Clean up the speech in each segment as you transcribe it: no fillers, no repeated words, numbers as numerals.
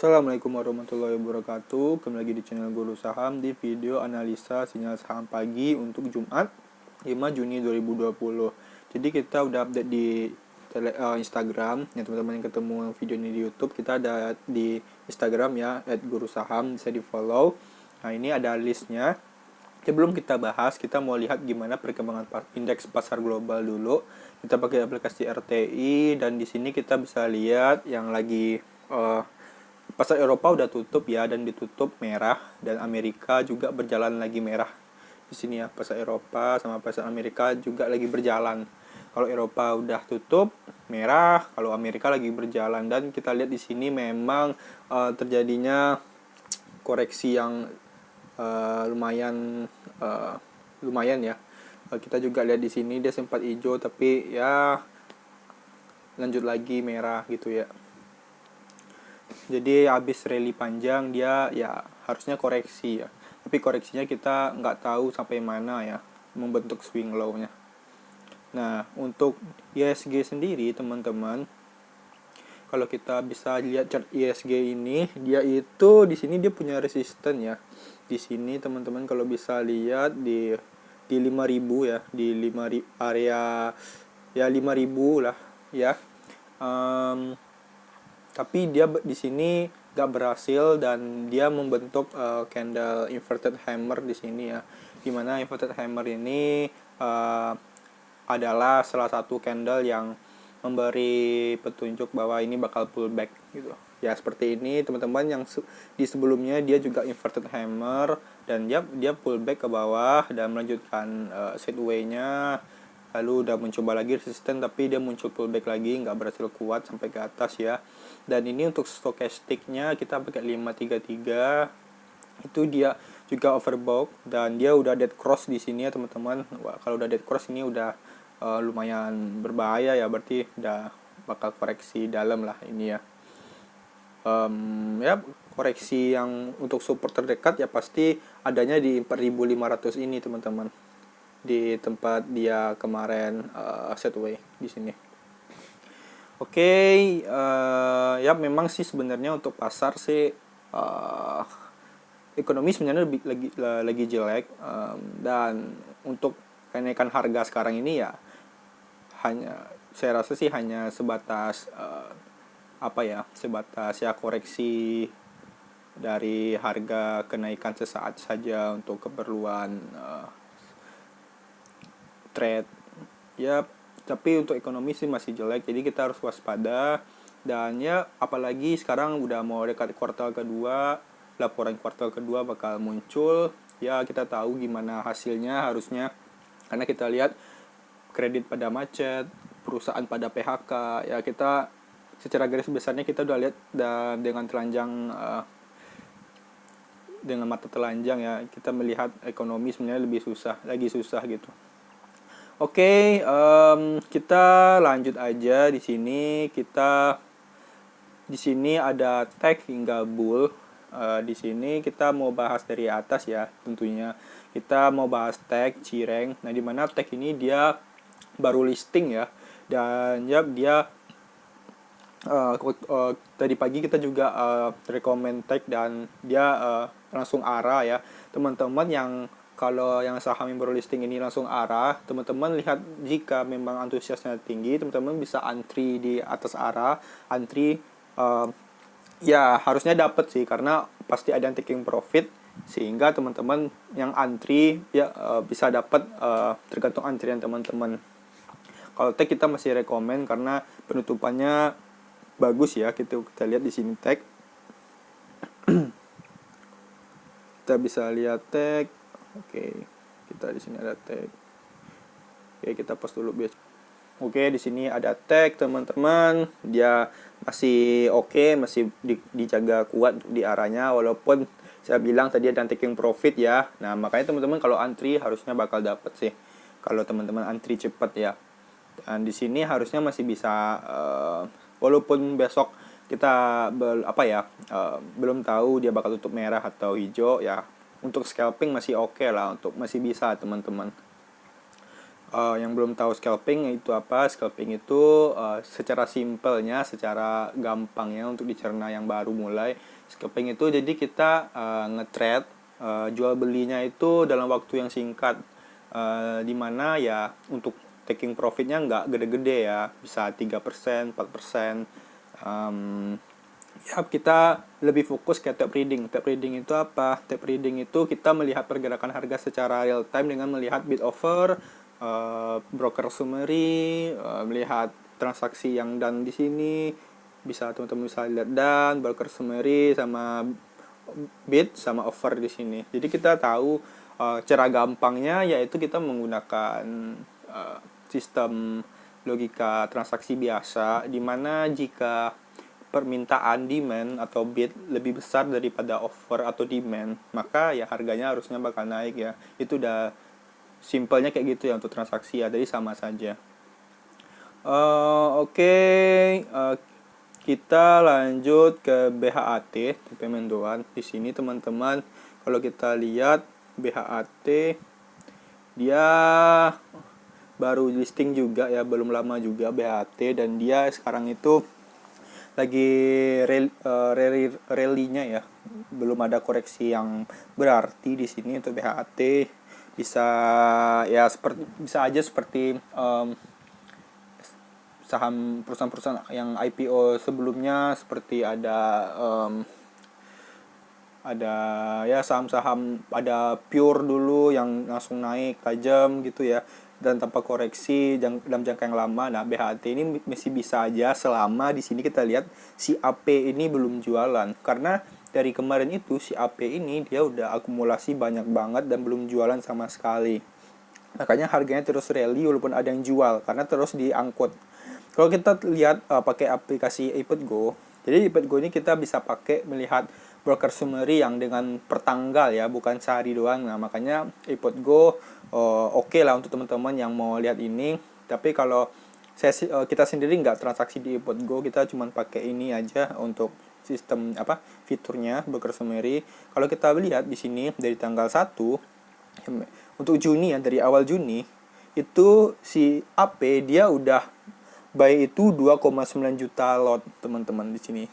Assalamualaikum warahmatullahi wabarakatuh. Kembali lagi di channel Guru Saham di video analisa sinyal saham pagi untuk Jumat 5 Juni 2020. Jadi kita udah update di Instagram. Ya teman-teman yang ketemu video ini di YouTube, kita ada di Instagram ya @gurusaham, bisa di-follow. Nah, ini ada listnya. Sebelum kita bahas, kita mau lihat gimana perkembangan indeks pasar global dulu. Kita pakai aplikasi RTI dan di sini kita bisa lihat yang lagi pasar Eropa udah tutup ya, dan ditutup merah, dan Amerika juga berjalan lagi merah. Di sini ya, pasar Eropa sama pasar Amerika juga lagi berjalan. Kalau Eropa udah tutup merah, kalau Amerika lagi berjalan. Dan kita lihat di sini memang terjadinya koreksi yang lumayan lumayan ya. Kita juga lihat di sini dia sempat hijau tapi ya lanjut lagi merah gitu ya. Jadi habis rally panjang dia ya harusnya koreksi ya. Tapi koreksinya kita nggak tahu sampai mana ya, membentuk swing low-nya. Nah, untuk ISG sendiri teman-teman, kalau kita bisa lihat chart ISG ini, dia itu di sini dia punya resisten ya. Di sini teman-teman kalau bisa lihat di 5000 ya, di 5 area ya 5000 lah ya. Tapi dia di sini gak berhasil dan dia membentuk candle inverted hammer di sini ya. Dimana inverted hammer ini adalah salah satu candle yang memberi petunjuk bahwa ini bakal pullback gitu. Ya seperti ini teman-teman, yang di sebelumnya dia juga inverted hammer dan dia pullback ke bawah dan melanjutkan sideway-nya. Lalu udah mencoba lagi resisten tapi dia muncul pullback lagi, nggak berhasil kuat sampai ke atas ya. Dan ini untuk stokastiknya kita pakai 533, itu dia juga overbought dan dia udah dead cross di sini ya teman-teman. Wah, kalau udah dead cross ini udah lumayan berbahaya ya, berarti udah bakal koreksi dalam lah ini ya. Ya koreksi yang untuk support terdekat ya pasti adanya di 4500 ini teman-teman, di tempat dia kemarin setway di sini. Oke, ya memang sih sebenarnya untuk pasar sih ekonomi sebenarnya lagi jelek, dan untuk kenaikan harga sekarang ini ya hanya saya rasa sih hanya sebatas sebatas ya koreksi dari harga kenaikan sesaat saja untuk keperluan trade ya. Tapi untuk ekonomi sih masih jelek, jadi kita harus waspada. Dan ya apalagi sekarang udah mau dekat kuartal kedua, laporan kuartal kedua bakal muncul ya, kita tahu gimana hasilnya harusnya, karena kita lihat kredit pada macet, perusahaan pada PHK ya. Kita secara garis besarnya kita udah lihat, dan dengan telanjang dengan mata telanjang ya, kita melihat ekonomi sebenarnya lagi susah gitu. Oke, kita lanjut aja di sini. Di sini ada tag hingga bull. Di sini kita mau bahas dari atas ya, tentunya kita mau bahas tag Cireng. Nah, di mana tag ini dia baru listing ya, dan ya dia tadi pagi kita juga recommend tag dan dia langsung arah ya teman-teman. Kalau yang saham yang baru listing ini langsung arah, teman-teman lihat jika memang antusiasnya tinggi, teman-teman bisa antri di atas arah. Antri ya harusnya dapat sih, karena pasti ada yang taking profit, sehingga teman-teman yang antri ya bisa dapat tergantung antrian teman-teman. Kalau tag kita masih rekomend karena penutupannya bagus ya. Kita lihat di sini tag. Kita bisa lihat tag. Oke, kita di sini ada tag. Oke, kita post dulu biasa. Oke, di sini ada tag teman-teman. Dia masih oke, masih dijaga kuat di arahnya, walaupun saya bilang tadi ada taking profit ya. Nah, makanya teman-teman kalau antri harusnya bakal dapat sih, kalau teman-teman antri cepat ya. Dan di sini harusnya masih bisa, walaupun besok kita belum tahu dia bakal tutup merah atau hijau ya. Untuk scalping masih oke lah, untuk masih bisa teman-teman. Yang belum tahu scalping itu apa, scalping itu secara simpelnya, secara gampangnya untuk dicerna yang baru mulai, scalping itu jadi kita nge-trade, jual belinya itu dalam waktu yang singkat, dimana ya untuk taking profitnya nggak gede-gede ya, bisa 3%, 4%. Ya, kita lebih fokus ke tap reading. Tap reading itu apa? Tap reading itu kita melihat pergerakan harga secara real time dengan melihat bid offer, broker summary, melihat transaksi yang done di sini. Bisa teman-teman bisa lihat done, broker summary, sama bid, sama offer di sini. Jadi kita tahu cara gampangnya yaitu kita menggunakan sistem logika transaksi biasa, di mana jika permintaan demand atau bid lebih besar daripada offer atau demand, maka ya harganya harusnya bakal naik ya. Itu udah simpelnya kayak gitu ya untuk transaksi ya, jadi sama saja. Oke, kita lanjut ke BHAT, TP Mendoan. Di sini teman-teman, kalau kita lihat BHAT, dia baru listing juga ya, belum lama juga BHAT, dan dia sekarang itu lagi rally-nya ya, belum ada koreksi yang berarti di sini untuk BHAT. Bisa ya seperti bisa aja seperti saham perusahaan-perusahaan yang IPO sebelumnya, seperti ada ya saham-saham, ada Pure dulu yang langsung naik tajam gitu ya, dan tanpa koreksi dalam jangka yang lama. Nah, BHT ini masih bisa aja selama di sini kita lihat si AP ini belum jualan, karena dari kemarin itu si AP ini dia udah akumulasi banyak banget dan belum jualan sama sekali. Makanya harganya terus rally walaupun ada yang jual, karena terus diangkut. Kalau kita lihat pakai aplikasi IPetGo, jadi IPetGo ini kita bisa pakai melihat broker summary yang dengan pertanggal ya, bukan sehari doang. Nah, makanya IPetGo oke lah untuk teman-teman yang mau lihat ini. Tapi kalau kita sendiri nggak transaksi di IPetGo, kita cuma pakai ini aja untuk sistem fiturnya broker summary. Kalau kita lihat di sini dari tanggal 1 untuk Juni ya, dari awal Juni itu si AP dia udah buy itu 2,9 juta lot teman-teman di sini,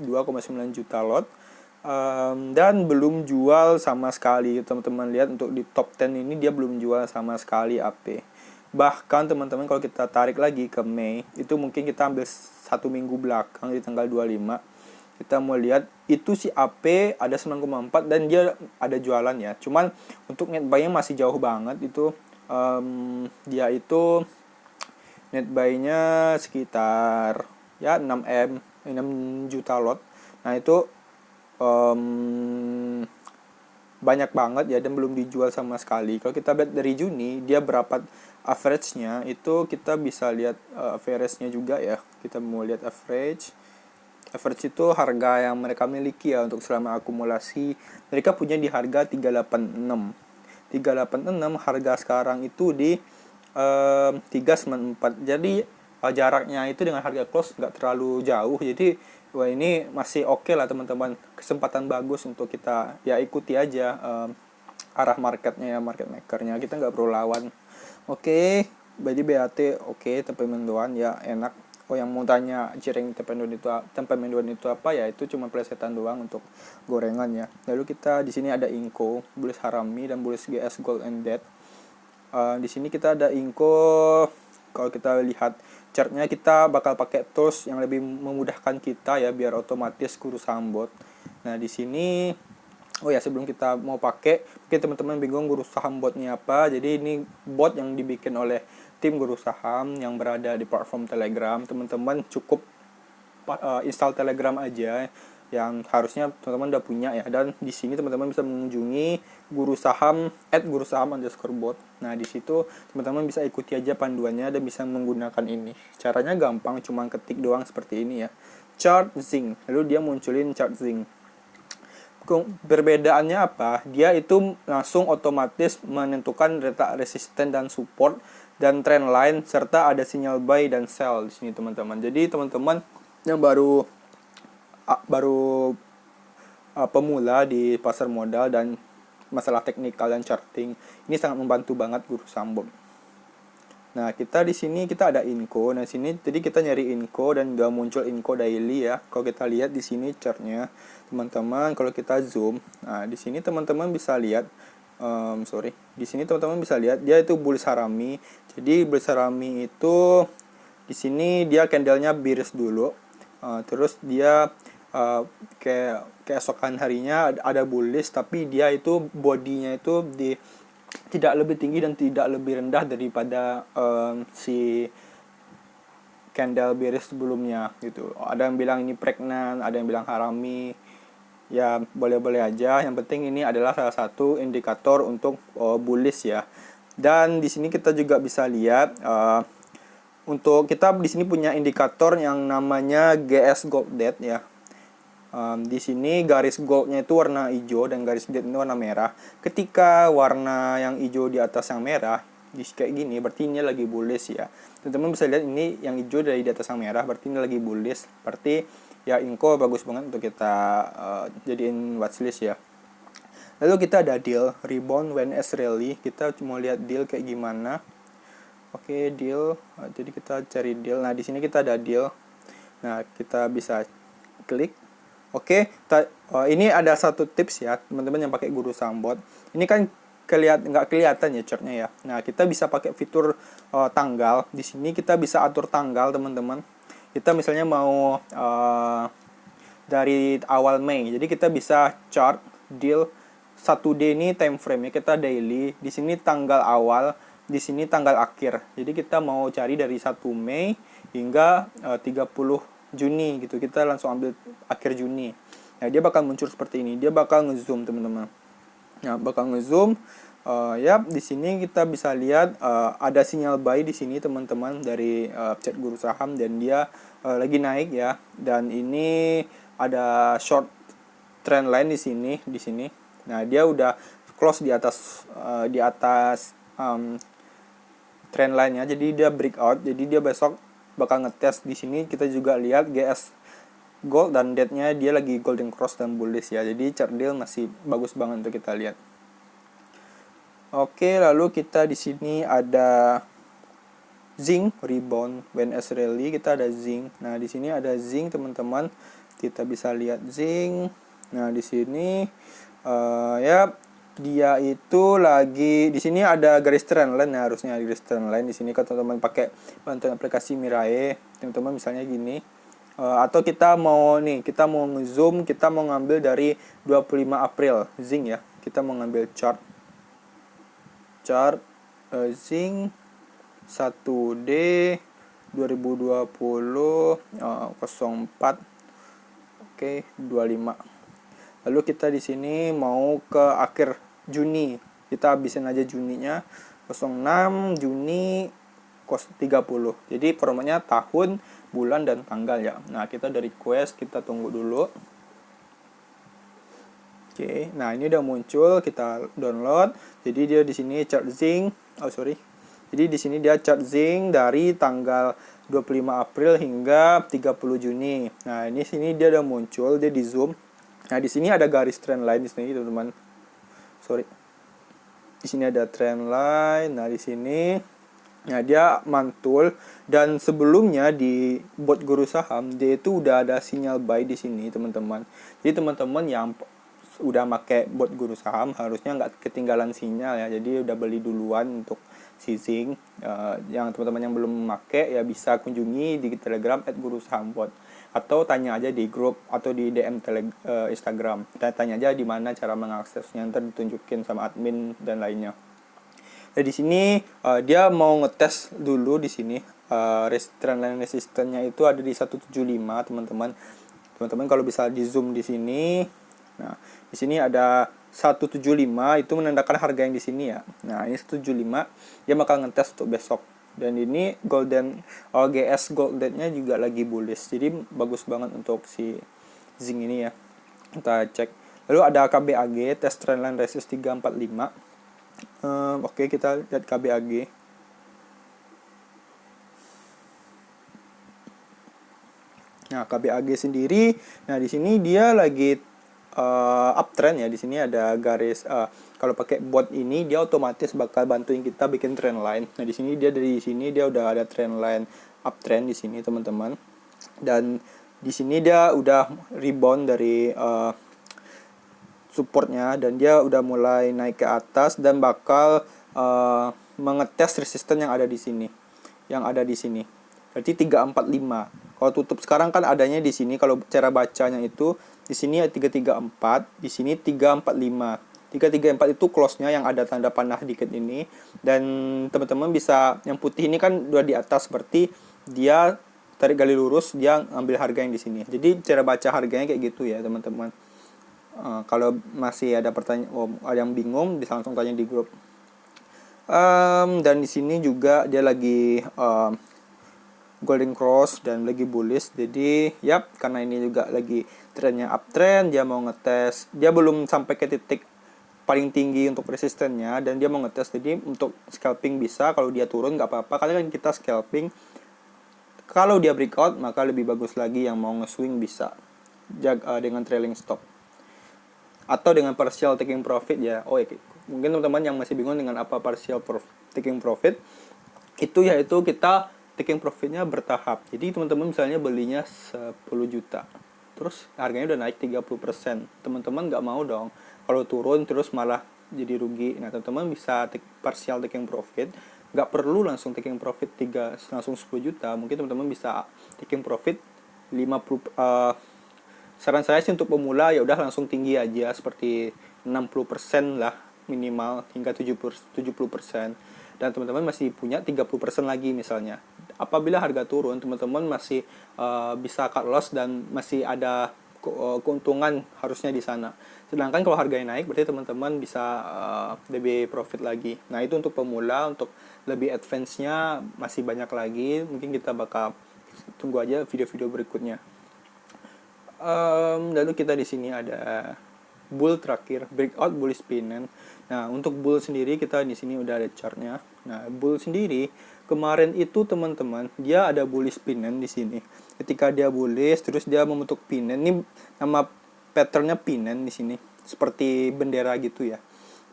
2,9 juta lot, dan belum jual sama sekali. Teman-teman lihat untuk di top 10 ini dia belum jual sama sekali AP. Bahkan teman-teman kalau kita tarik lagi ke Mei, itu mungkin kita ambil 1 minggu belakang di tanggal 25, kita mau lihat itu si AP ada 9,4 dan dia ada jualan ya. Cuman untuk net buy-nya masih jauh banget itu, dia itu net buy-nya sekitar ya 6 juta lot. Nah, itu banyak banget ya dan belum dijual sama sekali. Kalau kita lihat dari Juni dia berapa average-nya, itu kita bisa lihat average-nya juga ya. Kita mau lihat average itu harga yang mereka miliki ya untuk selama akumulasi. Mereka punya di harga 386. Harga sekarang itu di 394. Jadi jaraknya itu dengan harga close nggak terlalu jauh. Jadi wah, ini masih oke lah teman-teman. Kesempatan bagus untuk kita ya ikuti aja arah marketnya ya, market makernya. Kita nggak perlu lawan. Oke, jadi BAT oke, TP Mendoan ya enak. Oh, yang mau tanya cireng tempe mendoan itu apa ya, itu cuma plesetan doang untuk gorengan ya. Lalu kita di sini ada Inco, Bullish Harami dan Bullish GS Gold and Dead. Di sini kita ada Inco. Kalau kita lihat chartnya, kita bakal pakai tools yang lebih memudahkan kita ya, biar otomatis guru saham bot. Nah, di sini oh ya, sebelum kita mau pakai, mungkin teman-teman bingung guru saham botnya apa. Jadi ini bot yang dibikin oleh tim guru saham yang berada di platform Telegram. Teman-teman cukup install Telegram aja, yang harusnya teman-teman udah punya ya. Dan di sini teman-teman bisa mengunjungi guru saham @gurusaham_bot. Nah, di situ teman-teman bisa ikuti aja panduannya dan bisa menggunakan ini. Caranya gampang, cuma ketik doang seperti ini ya. Chart Zing. Lalu dia munculin chart Zing. Perbedaannya apa? Dia itu langsung otomatis menentukan letak resisten dan support dan trend line, serta ada sinyal buy dan sell di sini teman-teman. Jadi teman-teman yang baru pemula di pasar modal dan masalah teknikal dan charting, ini sangat membantu banget guru saham bot. Nah, kita di sini kita ada Inco. Nah, sini jadi kita nyari Inco dan udah muncul Inco daily ya. Kalau kita lihat di sini chartnya, teman-teman, kalau kita zoom, nah di sini teman-teman bisa lihat, di sini teman-teman bisa lihat dia itu bullish harami. Jadi bullish harami itu di sini dia candlenya bearish dulu, terus dia kayak keesokan harinya ada bullish, tapi dia itu bodinya itu tidak lebih tinggi dan tidak lebih rendah daripada si candle bearish sebelumnya gitu. Ada yang bilang ini pregnant, ada yang bilang harami. Ya boleh-boleh aja. Yang penting ini adalah salah satu indikator untuk bullish ya. Dan di sini kita juga bisa lihat untuk kita di sini punya indikator yang namanya GS Gold Dead ya. Di sini garis goldnya itu warna hijau dan garis dead itu warna merah. Ketika warna yang hijau di atas yang merah, kayak gini, berarti ini lagi bullish ya. Teman-teman bisa lihat ini yang hijau dari di atas yang merah, berarti ini lagi bullish. Berarti ya Inco bagus banget untuk kita jadiin watchlist ya. Lalu kita ada deal rebound when as rally. Kita cuma lihat deal kayak gimana. Oke, deal. Jadi kita cari deal. Nah, di sini kita ada deal. Nah, kita bisa klik. Oke, ini ada satu tips ya, teman-teman yang pakai Guru Saham Bot. Ini kan nggak kelihatan ya chartnya ya. Nah, kita bisa pakai fitur tanggal. Di sini kita bisa atur tanggal, teman-teman. Kita misalnya mau dari awal Mei. Jadi kita bisa chart deal 1D ini time frame ya, kita daily. Di sini tanggal awal, di sini tanggal akhir. Jadi kita mau cari dari 1 Mei hingga 30 Juni gitu. Kita langsung ambil akhir Juni. Nah, dia bakal muncul seperti ini. Dia bakal ngezoom, teman-teman. Nah, bakal ngezoom. Ya, di sini kita bisa lihat ada sinyal buy di sini, teman-teman, dari chart Guru Saham, dan dia lagi naik ya. Dan ini ada short trend line di sini. Nah, dia udah close di atas trend line-nya. Jadi dia breakout. Jadi dia besok bakal ngetes di sini. Kita juga lihat GS Gold dan dead-nya dia lagi golden cross dan bullish ya. Jadi chart deal masih bagus banget untuk kita lihat. Oke, lalu kita di sini ada zinc rebound when as rally. Kita ada zinc. Nah, di sini ada zinc, teman-teman. Kita bisa lihat zinc. Nah, di sini ya dia itu lagi di sini ada garis trend line ya, harusnya ada garis trend line di sini. Kalau teman-teman pakai bantuan aplikasi Mirai, teman-teman misalnya gini, atau kita mau ngezoom, kita mau ngambil dari 25 April zinc ya. Kita mau ngambil chart zinc 1D 2020 04 oke 25. Lalu kita di sini mau ke akhir Juni. Kita habisin aja Juninya 06 Juni 30. Jadi formatnya tahun, bulan, dan tanggal ya. Nah, kita dari request, kita tunggu dulu. Oke, nah ini udah muncul, kita download. Jadi dia di sini chart zinc. Jadi di sini dia chart zinc dari tanggal 25 April hingga 30 Juni. Nah, ini sini dia udah muncul, dia di zoom. Nah, di sini ada garis trend line di sini, teman-teman. Di sini ada trend line. Nah, di sini dia mantul, dan sebelumnya di bot Guru Saham dia itu udah ada sinyal buy di sini, teman-teman. Jadi teman-teman yang udah pakai bot Guru Saham harusnya nggak ketinggalan sinyal ya. Jadi udah beli duluan untuk si zinc. Yang teman-teman yang belum pakai ya bisa kunjungi di Telegram @gurusahambot, atau tanya aja di grup atau di DM Instagram. Tanya aja di mana cara mengaksesnya, ntar ditunjukin sama admin dan lainnya. Nah, di sini dia mau ngetes dulu di sini. Trend line resistennya itu ada di 175, teman-teman. Teman-teman kalau bisa di zoom di sini. Nah, di sini ada 175, itu menandakan harga yang di sini ya. Nah, ini 175, dia bakal ngetes untuk besok. Dan ini GS Gold Dead-nya juga lagi bullish. Jadi bagus banget untuk si zinc ini ya. Kita cek. Lalu ada KBAG, test trendline resist 345. Oke, kita lihat KBAG. Nah, KBAG sendiri, nah di sini dia lagi uptrend ya. Di sini ada garis kalau pakai bot ini dia otomatis bakal bantuin kita bikin trend line. Nah, di sini dia dari sini dia udah ada trend line uptrend di sini teman-teman. Dan di sini dia udah rebound dari supportnya dan dia udah mulai naik ke atas dan bakal mengetes resisten yang ada di sini. Berarti 345. Kalau tutup sekarang kan adanya di sini, kalau cara bacanya itu di sini 334, di sini 345. 334 itu close-nya yang ada tanda panah dikit ini. Dan teman-teman bisa, yang putih ini kan udah di atas, berarti dia tarik gali lurus, dia ambil harga yang di sini. Jadi cara baca harganya kayak gitu ya teman-teman. Kalau masih ada pertanyaan, ada yang bingung, bisa langsung tanya di grup. Dan di sini juga dia lagi golden cross dan lagi bullish. Jadi karena ini juga lagi trennya uptrend, dia mau ngetes, dia belum sampai ke titik paling tinggi untuk resistennya dan dia mau ngetes. Jadi untuk scalping bisa, kalau dia turun nggak apa-apa, karena kan kita scalping. Kalau dia breakout maka lebih bagus lagi, yang mau nge-swing bisa dengan trailing stop atau dengan partial taking profit ya. Mungkin teman-teman yang masih bingung dengan apa partial taking profit, itu yaitu kita taking profitnya bertahap. Jadi teman-teman misalnya belinya 10 juta, terus harganya udah naik 30%. Teman-teman nggak mau dong kalau turun terus malah jadi rugi. Nah, teman-teman bisa partial taking profit. Nggak perlu langsung taking profit langsung 10 juta. Mungkin teman-teman bisa taking profit 50. Saran saya sih untuk pemula ya udah langsung tinggi aja, seperti 60% lah minimal hingga 70%. Dan teman-teman masih punya 30% lagi misalnya. Apabila harga turun, teman-teman masih bisa cut loss dan masih ada keuntungan harusnya di sana. Sedangkan kalau harganya naik, berarti teman-teman bisa lebih profit lagi. Nah, itu untuk pemula. Untuk lebih advance-nya masih banyak lagi. Mungkin kita bakal tunggu aja video-video berikutnya. Lalu kita di sini ada bull terakhir, breakout bullish pennant. Nah, untuk bull sendiri kita di sini udah ada chartnya. Nah, bull sendiri kemarin itu teman-teman dia ada bullish pennant di sini. Ketika dia bullish terus dia membentuk pennant. Ini nama patternnya pennant di sini, seperti bendera gitu ya.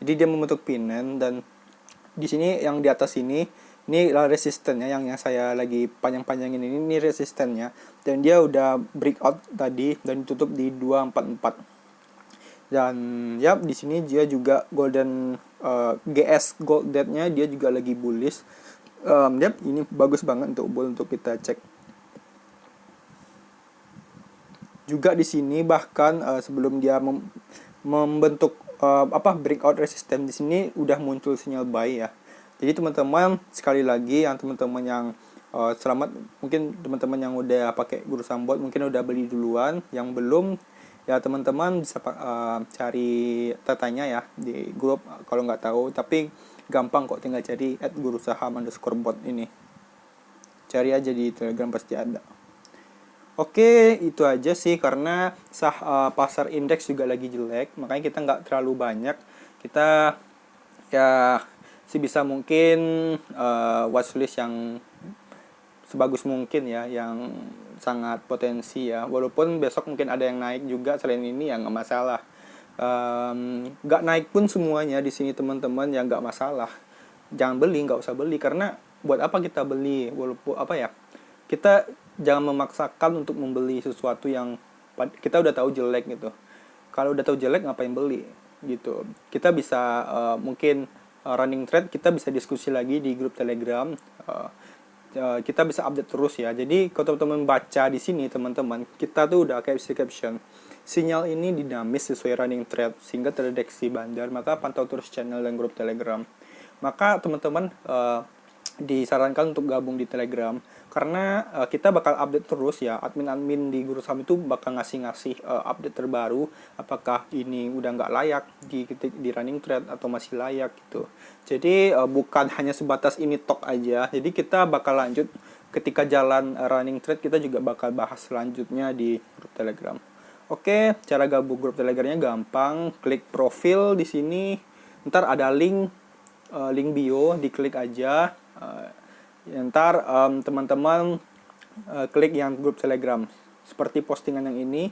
Jadi dia membentuk pennant dan di sini yang di atas ini resistennya yang saya lagi panjang-panjangin ini resistennya, dan dia udah breakout tadi dan ditutup di 244. Dan di sini dia juga golden GS gold dead-nya dia juga lagi bullish. Ini bagus banget untuk bull, untuk kita cek. Juga di sini bahkan sebelum dia membentuk breakout resisten, di sini udah muncul sinyal buy ya. Jadi teman-teman, sekali lagi yang teman-teman yang selamat, mungkin teman-teman yang udah pakai Guru Sambot mungkin udah beli duluan. Yang belum ya teman-teman bisa cari tatanya ya di grup kalau nggak tahu, tapi gampang kok, tinggal cari @gurusaham_bot ini, cari aja di Telegram pasti ada. Oke, itu aja sih, karena pasar indeks juga lagi jelek, makanya kita nggak terlalu banyak. Kita ya sebisa mungkin watchlist yang sebagus mungkin ya, yang sangat potensi ya. Walaupun besok mungkin ada yang naik juga selain ini ya nggak masalah. Nggak naik pun semuanya di sini teman-teman ya nggak masalah. Jangan beli, nggak usah beli, karena buat apa kita beli? Walaupun kita jangan memaksakan untuk membeli sesuatu yang kita udah tahu jelek gitu. Kalau udah tahu jelek ngapain beli gitu. Kita bisa mungkin running trade, kita bisa diskusi lagi di grup Telegram. Kita bisa update terus ya. Jadi kalau teman-teman baca di sini teman-teman, kita tuh udah caption sinyal ini dinamis sesuai running trade sehingga terdeteksi bandar, maka pantau terus channel dan grup Telegram. Maka teman-teman disarankan untuk gabung di Telegram, karena kita bakal update terus ya. Admin-admin di Guru Saham itu bakal ngasih update terbaru, apakah ini udah nggak layak di running trade atau masih layak gitu. Jadi bukan hanya sebatas ini talk aja. Jadi kita bakal lanjut ketika jalan running trade, kita juga bakal bahas selanjutnya di grup Telegram. Oke, cara gabung grup Telegramnya gampang, klik profil di sini, ntar ada link bio, diklik aja. Ntar teman-teman klik yang grup Telegram seperti postingan yang ini,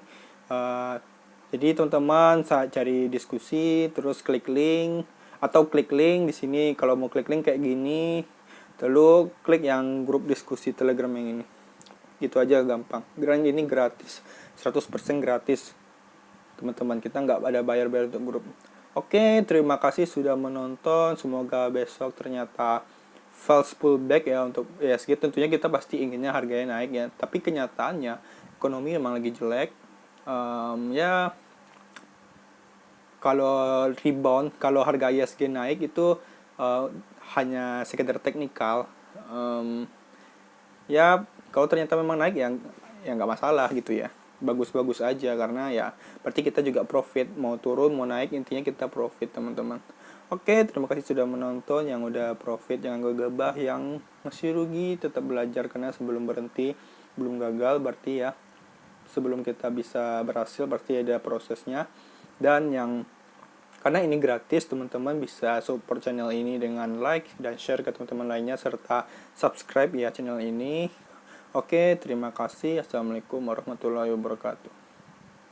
Jadi teman-teman saat cari diskusi terus klik link atau klik link di sini. Kalau mau klik link kayak gini, lalu klik yang grup diskusi Telegram yang ini. Gitu aja gampang. Ini gratis, 100% gratis. Teman-teman, kita nggak ada bayar-bayar untuk grup. Oke, terima kasih sudah menonton. Semoga besok ternyata false pullback ya untuk ISG. Tentunya kita pasti inginnya harganya naik ya. Tapi kenyataannya ekonomi memang lagi jelek. Ya kalau rebound, kalau harga ISG naik itu hanya sekedar teknikal. Ya kalau ternyata memang naik ya nggak masalah gitu ya, bagus-bagus aja, karena ya berarti kita juga profit, mau turun mau naik intinya kita profit teman-teman. Oke, terima kasih sudah menonton. Yang udah profit jangan gegabah, yang masih rugi tetap belajar, karena sebelum berhenti belum gagal, berarti ya sebelum kita bisa berhasil berarti ada prosesnya. Dan yang karena ini gratis, teman-teman bisa support channel ini dengan like dan share ke teman-teman lainnya, serta subscribe ya channel ini. Oke, terima kasih. Assalamualaikum warahmatullahi wabarakatuh.